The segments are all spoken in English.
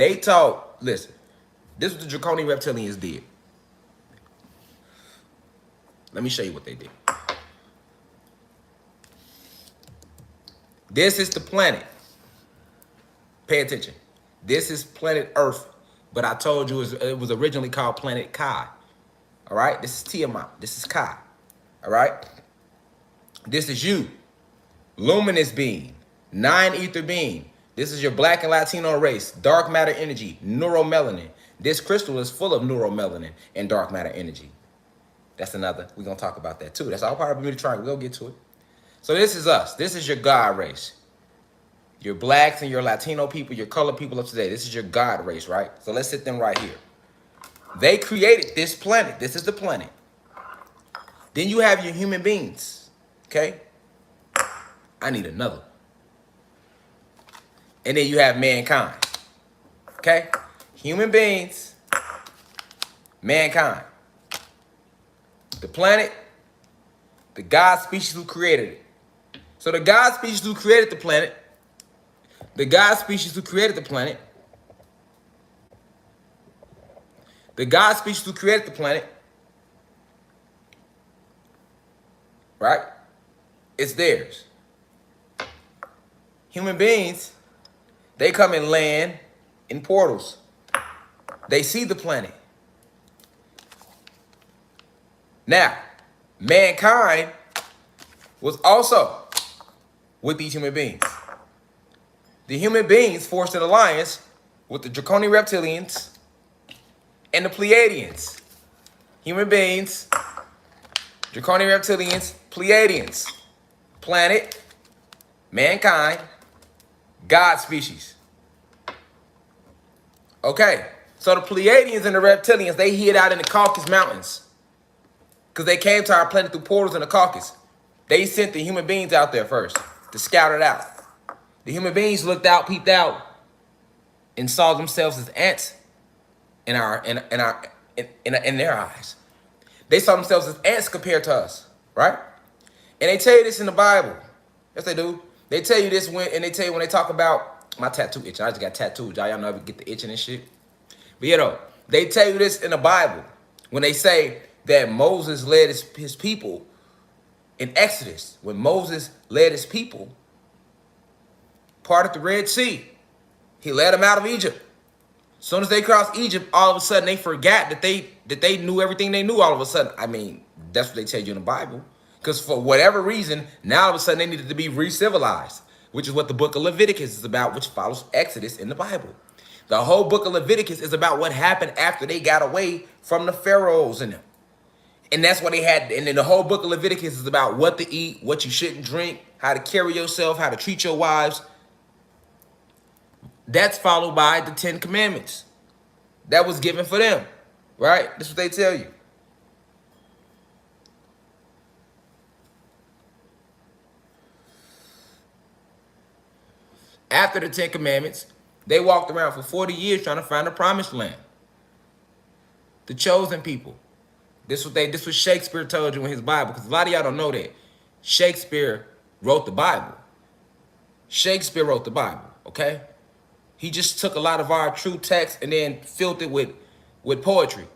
They taught, listen, this is what the draconian reptilians did. Let me show you what they did. This is the planet. Pay attention. This is planet Earth, but I told you it was originally called planet Kai. All right? This is Tiamat. This is Kai. All right? This is you. Luminous being. 9 ether being. This is your black and Latino race. Dark matter energy. Neuromelanin. This crystal is full of neuromelanin and dark matter energy. That's another. We're going to talk about that too. That's all part of the triangle. We'll get to it. So this is us. This is your God race. Your blacks and your Latino people, your colored people of today. This is your God race, right? So let's sit them right here. They created this planet. This is the planet. Then you have your human beings, okay? I need another. And then you have mankind, okay? Human beings, mankind. The planet, the God species who created it. So the God species who created the planet, the God species who created the planet, the God species who created the planet, right? It's theirs. Human beings, they come and land in portals. They see the planet. Now, mankind was also with these human beings. The human beings forced an alliance with the draconian reptilians and the Pleiadians. Human beings, draconian reptilians, Pleiadians. Planet, mankind, God species. Okay, so the Pleiadians and the reptilians, they hid out in the Caucasus Mountains because they came to our planet through portals in the Caucasus. They sent the human beings out there first to scout it out. The human beings looked out, peeped out, and saw themselves as ants in their eyes. They saw themselves as ants compared to us, right? And they tell you this in the Bible. Yes, they do. They tell you this when they talk about my tattoo itching. I just got tattooed. Y'all know I get the itching and shit. But you know, they tell you this in the Bible when they say that Moses led his people in Exodus. When Moses led his people, parted the Red Sea, he led them out of Egypt. As soon as they crossed Egypt, all of a sudden they forgot that they knew everything they knew all of a sudden. I mean, that's what they tell you in the Bible. Because for whatever reason, now all of a sudden they needed to be re-civilized, which is what the book of Leviticus is about, which follows Exodus in the Bible. The whole book of Leviticus is about what happened after they got away from the pharaohs and them. And that's what they had. And then the whole book of Leviticus is about what to eat, what you shouldn't drink, how to carry yourself, how to treat your wives. That's followed by the 10 Commandments that was given for them, right? That's what they tell you. After the 10 Commandments, they walked around for 40 years trying to find the promised land. The chosen people. This what Shakespeare told you in his Bible, because a lot of y'all don't know that. Shakespeare wrote the Bible. Shakespeare wrote the Bible, okay? He just took a lot of our true text and then filled it with poetry.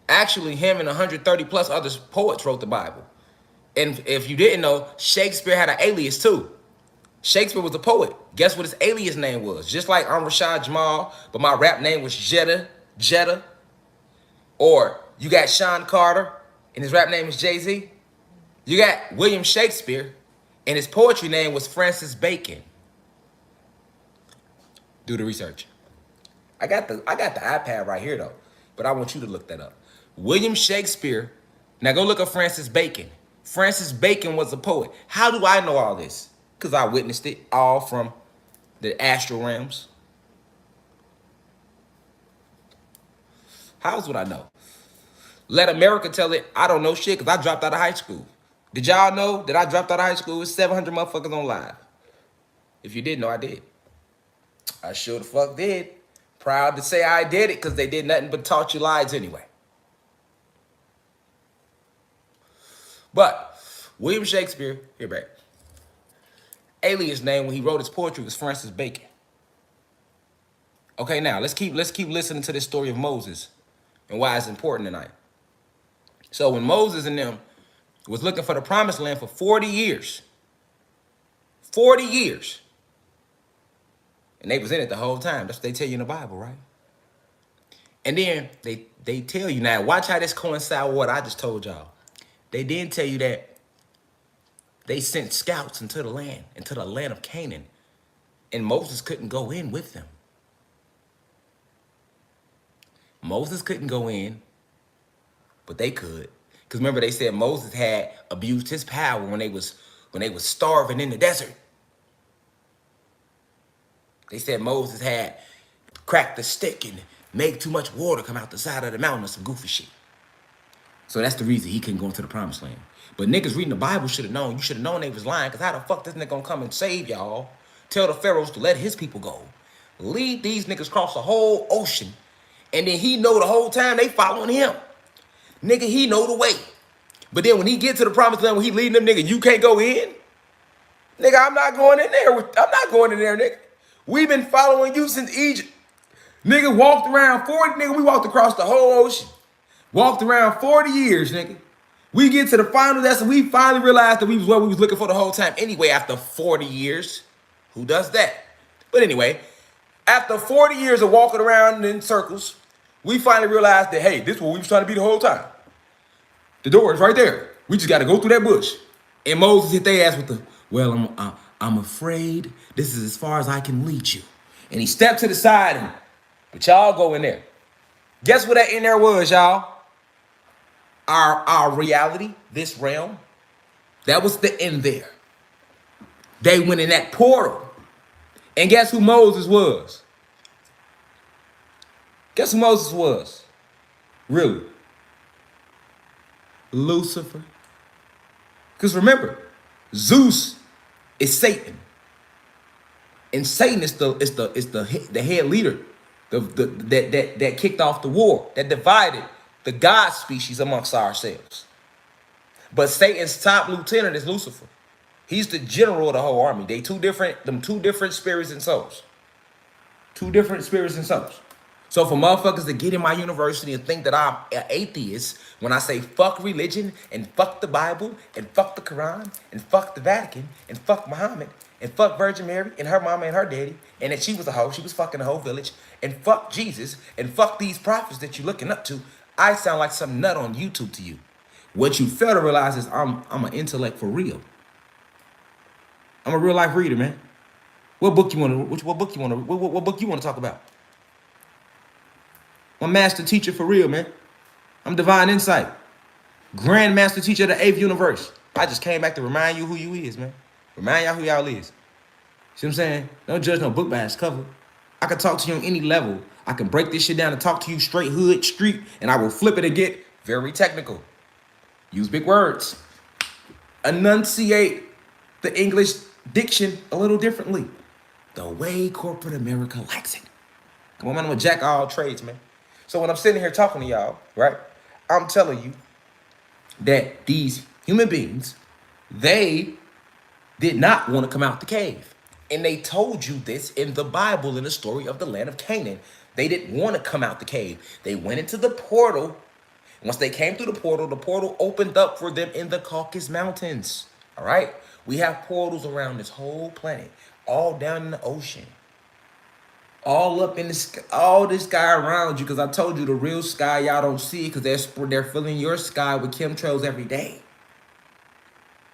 Actually, him and 130 plus other poets wrote the Bible. And if you didn't know, Shakespeare had an alias too. Shakespeare was a poet. Guess what his alias name was? Just like I'm Rashad Jamal, but my rap name was Jetta. Or you got Sean Carter, and his rap name is Jay-Z. You got William Shakespeare, and his poetry name was Francis Bacon. Do the research. I got the iPad right here though, but I want you to look that up. William Shakespeare. Now go look up Francis Bacon. Francis Bacon was a poet. How do I know all this? Because I witnessed it all from the astral realms. How's what I know? Let America tell it, I don't know shit because I dropped out of high school. Did y'all know that I dropped out of high school? It's 700 motherfuckers on live. If you didn't know, I did. I sure the fuck did. Proud to say I did it because they did nothing but taught you lies anyway. But William Shakespeare, here back. Alias name when he wrote his poetry was Francis Bacon. Okay, now let's keep listening to this story of Moses and why it's important tonight. So when Moses and them was looking for the promised land for 40 years, 40 years, and they was in it the whole time. That's what they tell you in the Bible, right? And then they tell you, now watch how this coincide with what I just told y'all. They didn't tell you that they sent scouts into the land of Canaan, and Moses couldn't go in with them. Moses couldn't go in, but they could. Because remember, they said Moses had abused his power when they was starving in the desert. They said Moses had cracked the stick and made too much water come out the side of the mountain or some goofy shit. So that's the reason he couldn't go into the promised land. But niggas reading the Bible should have known. You should have known they was lying, because how the fuck this nigga gonna come and save y'all? Tell the pharaohs to let his people go. Lead these niggas across the whole ocean. And then he know the whole time they following him. Nigga, he know the way. But then when he get to the promised land, when he leading them, nigga, you can't go in? Nigga, I'm not going in there. I'm not going in there, nigga. We've been following you since Egypt. Nigga walked around 40, nigga, we walked across the whole ocean. Walked around 40 years, nigga. We get to the final lesson. We finally realized that we was what we was looking for the whole time. Anyway, after 40 years, who does that? But anyway, after 40 years of walking around in circles, we finally realized that, hey, this is what we was trying to be the whole time. The door is right there. We just got to go through that bush. And Moses hit their ass with the, well, I'm afraid this is as far as I can lead you. And he stepped to the side, and but y'all go in there. Guess what that in there was, y'all? Our reality, this realm, that was the end there. They went in that portal. And guess who Moses was? Guess who Moses was? Really? Lucifer. Because remember, Zeus is Satan. And Satan is the head leader that kicked off the war, that divided the God species amongst ourselves. But Satan's top lieutenant is Lucifer. He's the general of the whole army. They two different spirits and souls. Two different spirits and souls. So for motherfuckers to get in my university and think that I'm an atheist when I say fuck religion and fuck the Bible and fuck the Quran and fuck the Vatican and fuck Muhammad and fuck Virgin Mary and her mama and her daddy and that she was a hoe, she was fucking the whole village, and fuck Jesus and fuck these prophets that you're looking up to, I sound like some nut on YouTube to you. What you fail to realize is I'm an intellect for real. I'm a real life reader, man. What book you want to talk about? I'm a master teacher for real, man. I'm divine insight. Grand master teacher of the 8th universe. I just came back to remind you who you is, man. Remind y'all who y'all is. See what I'm saying? Don't judge no book by its cover. I can talk to you on any level. I can break this shit down and talk to you straight hood, street, and I will flip it and get very technical. Use big words. Enunciate the English diction a little differently. The way corporate America likes it. Come on, man, I'm a jack of all trades, man. So when I'm sitting here talking to y'all, right, I'm telling you that these human beings, they did not want to come out the cave. And they told you this in the Bible in the story of the land of Canaan. They didn't want to come out the cave. They went into the portal. Once they came through the portal opened up for them in the Caucasus Mountains. All right? We have portals around this whole planet, all down in the ocean, all up in the sky, all this sky around you, because I told you the real sky, y'all don't see it because they're filling your sky with chemtrails every day.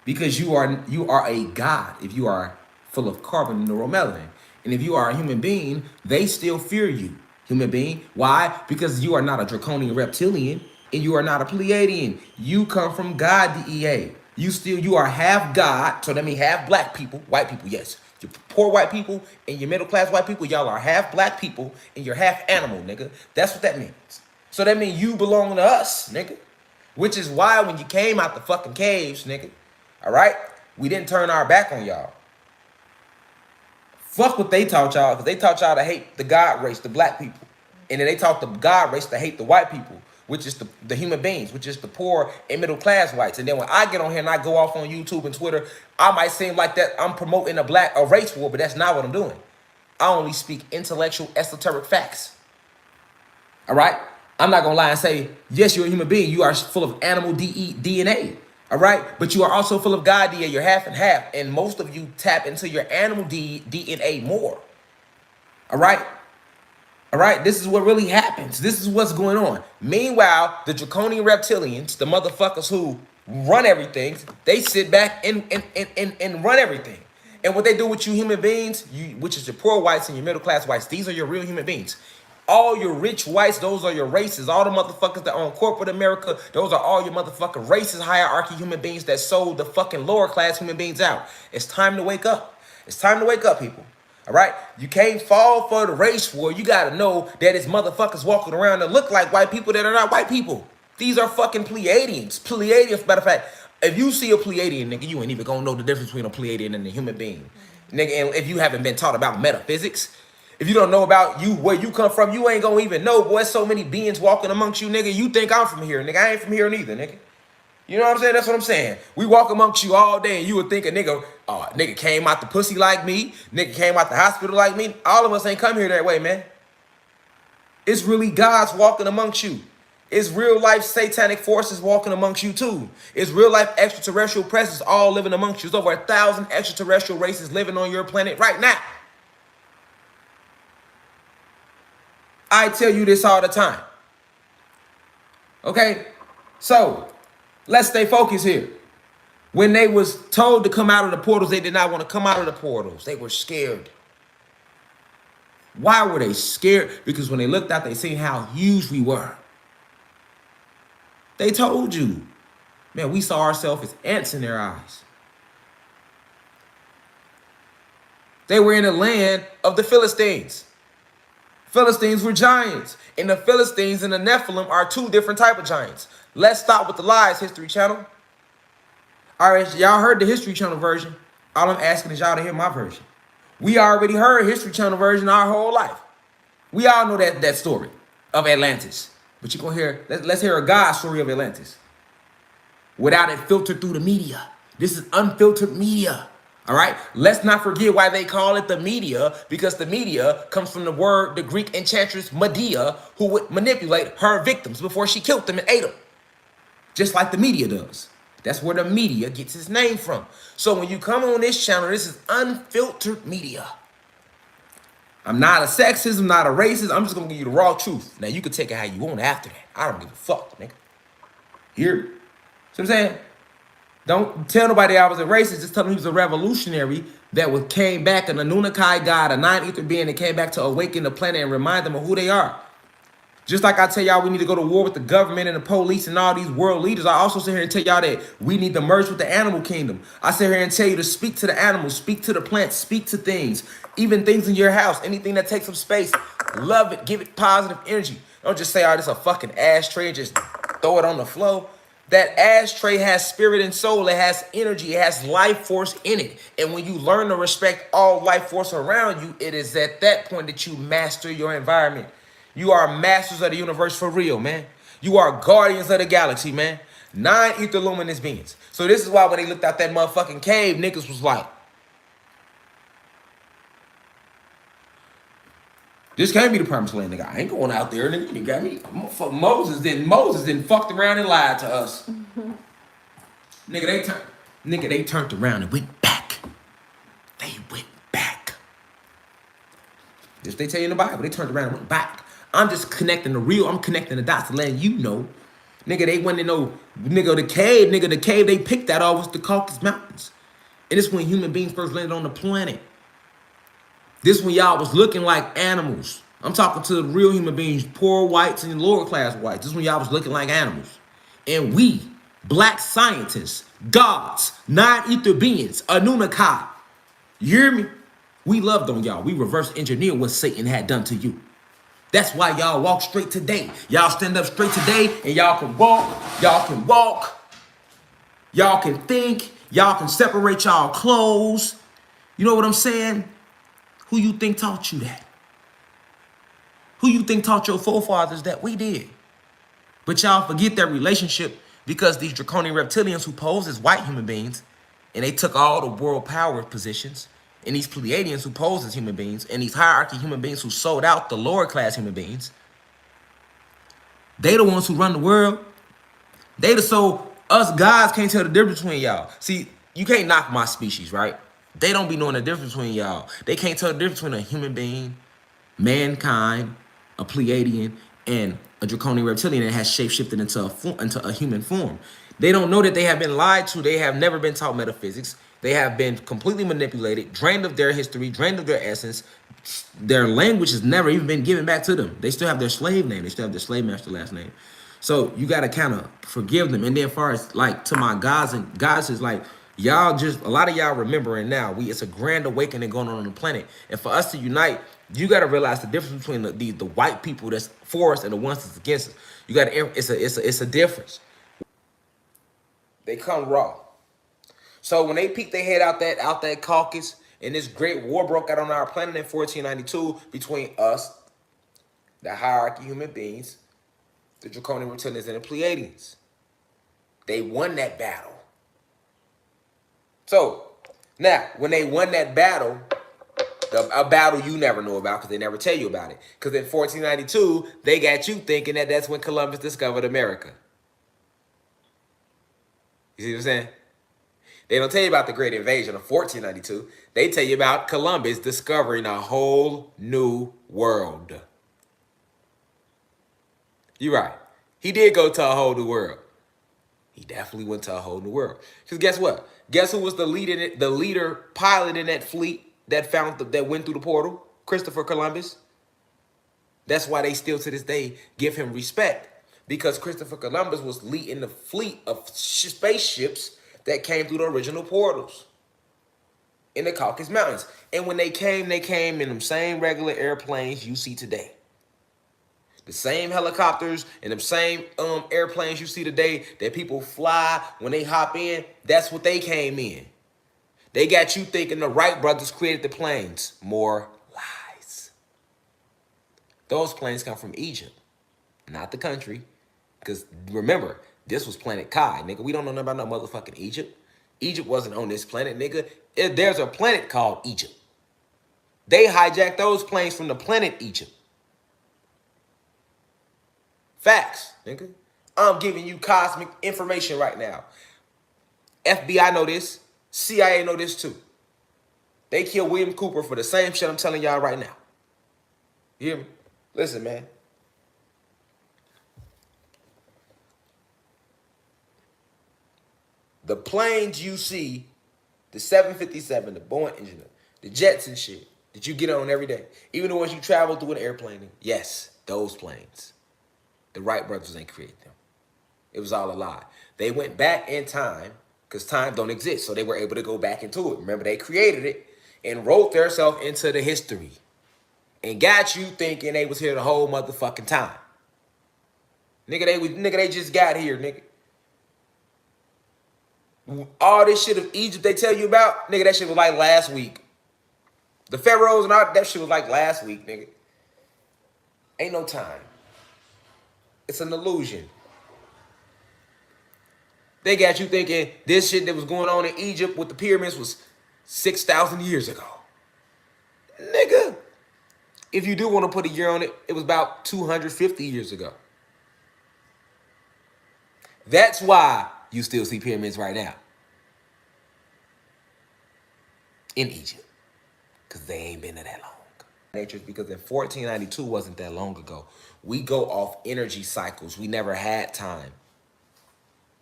Because you are a god if you are full of carbon and neuromelanin. And if you are a human being, they still fear you, human being. Why? Because you are not a draconian reptilian and you are not a Pleiadian. You come from God, DEA. You are half God, so that means half black people, white people, yes. Your poor white people and your middle class white people, y'all are half black people and you're half animal, nigga. That's what that means. So that means you belong to us, nigga. Which is why when you came out the fucking caves, nigga, all right, we didn't turn our back on y'all. Fuck what they taught y'all, because they taught y'all to hate the God race, the black people. And then they taught the God race to hate the white people, which is the human beings, which is the poor and middle class whites. And then when I get on here and I go off on YouTube and Twitter, I might seem like that I'm promoting a race war, but that's not what I'm doing. I only speak intellectual, esoteric facts. All right? I'm not going to lie and say, yes, you're a human being. You are full of animal DNA. All right? But you are also full of God DNA. You're half and half. And most of you tap into your animal DNA more. All right? All right? This is what really happens. This is what's going on. Meanwhile, the draconian reptilians, the motherfuckers who run everything, they sit back and run everything. And what they do with you human beings, which is your poor whites and your middle class whites, these are your real human beings. All your rich whites, those are your races. All the motherfuckers that own corporate America, those are all your motherfucking racist hierarchy human beings that sold the fucking lower class human beings out. It's time to wake up. It's time to wake up, people. All right? You can't fall for the race war. You got to know that it's motherfuckers walking around that look like white people that are not white people. These are fucking Pleiadians. Pleiadians, matter of fact, if you see a Pleiadian, nigga, you ain't even gonna know the difference between a Pleiadian and a human being. Nigga, and if you haven't been taught about metaphysics, if you don't know about you, where you come from, you ain't gonna even know, boy, so many beings walking amongst you, nigga. You think I'm from here, nigga. I ain't from here neither, nigga. You know what I'm saying? That's what I'm saying. We walk amongst you all day and you would think a nigga, oh, nigga came out the pussy like me, nigga came out the hospital like me. All of us ain't come here that way, man. It's really God's walking amongst you. It's real life satanic forces walking amongst you too. It's real life extraterrestrial presence all living amongst you. There's over 1,000 extraterrestrial races living on your planet right now. I tell you this all the time. Okay? So, let's stay focused here. When they was told to come out of the portals, they did not want to come out of the portals. They were scared. Why were they scared? Because when they looked out, they seen how huge we were. They told you. Man, we saw ourselves as ants in their eyes. They were in the land of the Philistines. Philistines were giants. And the Philistines and the Nephilim are two different type of giants. Let's stop with the lies, History Channel. All right, y'all heard the History Channel version. All I'm asking is y'all to hear my version. We already heard History Channel version our whole life. We all know that story of Atlantis. But you're going to hear, let's hear a God story of Atlantis. Without it filtered through the media. This is unfiltered media. All right? Let's not forget why they call it the media. Because the media comes from the word, the Greek enchantress Medea, who would manipulate her victims before she killed them and ate them. Just like the media does. That's where the media gets its name from. So when you come on this channel, this is unfiltered media. I'm not a sexist, I'm not a racist. I'm just going to give you the raw truth. Now, you can take it how you want after that. I don't give a fuck, nigga. Hear me? See what I'm saying? Don't tell nobody I was a racist. Just tell them he was a revolutionary that came back, an Anunnaki god, a nine-ether being that came back to awaken the planet and remind them of who they are. Just like I tell y'all we need to go to war with the government and the police and all these world leaders, I also sit here and tell y'all that we need to merge with the animal kingdom. I sit here and tell you to speak to the animals, speak to the plants, speak to things, even things in your house, anything that takes up space. Love it, give it positive energy. Don't just say, oh, this is a fucking ashtray and just throw it on the floor. That ashtray has spirit and soul. It has energy. It has life force in it. And when you learn to respect all life force around you, it is at that point that you master your environment. You are masters of the universe for real, man. You are guardians of the galaxy, man. 9 ether luminous beings. So this is why when they looked out that motherfucking cave, niggas was like, this can't be the promised land, nigga. I ain't going out there, nigga. You got me. Moses didn't fucked around and lied to us. Nigga, they turned around and went back. They went back. This they tell you in the Bible. They turned around and went back. I'm just connecting the real. I'm connecting the dots to letting you know. Nigga, they went to know, the cave they picked that off was the Caucasus Mountains. And this when human beings first landed on the planet. This when y'all was looking like animals. I'm talking to the real human beings, poor whites and lower class whites. This when y'all was looking like animals. And we, black scientists, gods, 9 ether beings, Anunnaki. You hear me? We loved on y'all. We reverse engineered what Satan had done to you. That's why y'all walk straight today. Y'all stand up straight today and y'all can walk. Y'all can walk. Y'all can think. Y'all can separate y'all clothes. You know what I'm saying? Who you think taught you that? Who you think taught your forefathers that? We did. But y'all forget that relationship because these draconian reptilians who pose as white human beings and they took all the world power positions And these Pleiadians who pose as human beings, and these hierarchy human beings who sold out the lower class human beings, they the ones who run the world. They the so us guys can't tell the difference between y'all. See, you can't knock my species, right? They don't be knowing the difference between y'all. They can't tell the difference between a human being, mankind, a Pleiadian, and a draconian reptilian that has shapeshifted into a human form. They don't know that they have been lied to. They have never been taught metaphysics. They have been completely manipulated, drained of their history, drained of their essence. Their language has never even been given back to them. They still have their slave name. They still have their slave master last name. So you got to kind of forgive them. And then as far as like to my gods and goddesses, like y'all just, a lot of y'all remembering now, it's a grand awakening going on the planet. And for us to unite, you got to realize the difference between the white people that's for us and the ones that's against us. You got to, it's a difference. They come raw. So when they peeked their head out that caucus, and this great war broke out on our planet in 1492 between us, the hierarchy human beings, the draconian reptilians, and the Pleiadians. They won that battle. So now, when they won that battle, a battle you never know about because they never tell you about it. Because in 1492, they got you thinking that that's when Columbus discovered America. You see what I'm saying? They don't tell you about the Great Invasion of 1492. They tell you about Columbus discovering a whole new world. You're right. He did go to a whole new world. He definitely went to a whole new world. Because guess what? Guess who was the leader pilot in that fleet that went through the portal? Christopher Columbus. That's why they still to this day give him respect. Because Christopher Columbus was leading the fleet of spaceships that came through the original portals in the Caucasus Mountains. And when they came in them same regular airplanes you see today. The same helicopters and the same airplanes you see today that people fly when they hop in, that's what they came in. They got you thinking the Wright brothers created the planes. More lies. Those planes come from Egypt, not the country. Because remember, this was planet Kai, nigga. We don't know nothing about no motherfucking Egypt. Egypt wasn't on this planet, nigga. There's a planet called Egypt. They hijacked those planes from the planet Egypt. Facts, nigga. I'm giving you cosmic information right now. FBI know this. CIA know this too. They killed William Cooper for the same shit I'm telling y'all right now. You hear me? Listen, man. The planes you see, the 757, the Boeing engine, the jets and shit that you get on every day, even the ones you travel through an airplane in, yes, those planes. The Wright brothers ain't created them. It was all a lie. They went back in time because time don't exist, so they were able to go back into it. Remember, they created it and wrote themselves into the history and got you thinking they was here the whole motherfucking time. Nigga, they just got here, nigga. All this shit of Egypt they tell you about, nigga, that shit was like last week. The pharaohs and all that shit was like last week, nigga. Ain't no time. It's an illusion. They got you thinking this shit that was going on in Egypt with the pyramids was 6,000 years ago. Nigga, if you do want to put a year on it, it was about 250 years ago. That's why you still see pyramids right now in Egypt, because they ain't been there that long. Nature's because in 1492 wasn't that long ago. We go off energy cycles. We never had time.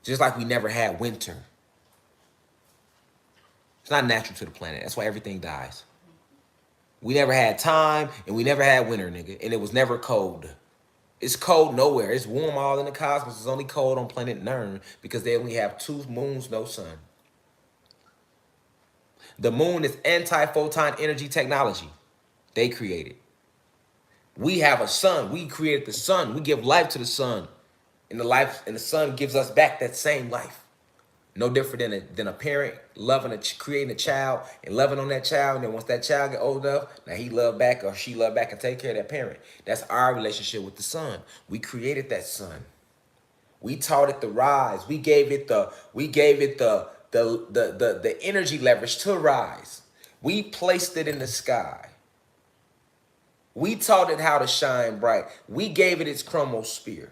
Just like we never had winter. It's not natural to the planet. That's why everything dies. We never had time and we never had winter, nigga. And it was never cold. It's cold nowhere. It's warm all in the cosmos. It's only cold on planet Nern because they only have 2 moons, no sun. The moon is anti-photon energy technology. They created. We have a sun. We created the sun. We give life to the sun. And the sun gives us back that same life. No different than a parent creating a child and loving on that child. And then once that child get old enough, now he love back or she love back and take care of that parent. That's our relationship with the sun. We created that sun. We taught it to rise. We gave it the energy leverage to rise. We placed it in the sky. We taught it how to shine bright. We gave it its chromosphere.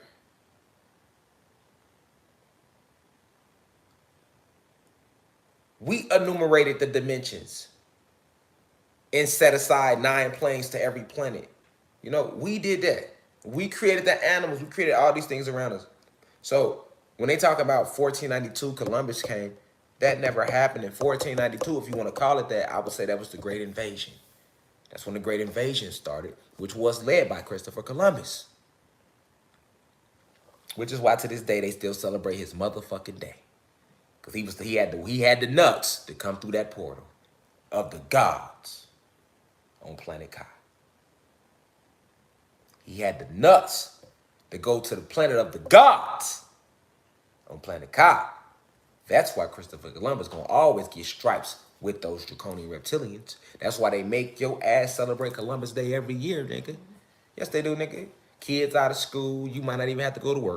We enumerated the dimensions and set aside 9 planes to every planet. You know, we did that. We created the animals. We created all these things around us. So when they talk about 1492, Columbus came, that never happened. In 1492, if you want to call it that, I would say that was the Great Invasion. That's when the Great Invasion started, which was led by Christopher Columbus. Which is why to this day they still celebrate his motherfucking day. Because he had the nuts to come through that portal of the gods on planet Kai. He had the nuts to go to the planet of the gods on planet Kai. That's why Christopher Columbus gonna always get stripes with those draconian reptilians. That's why they make your ass celebrate Columbus Day every year, nigga. Yes, they do, nigga. Kids out of school, you might not even have to go to work.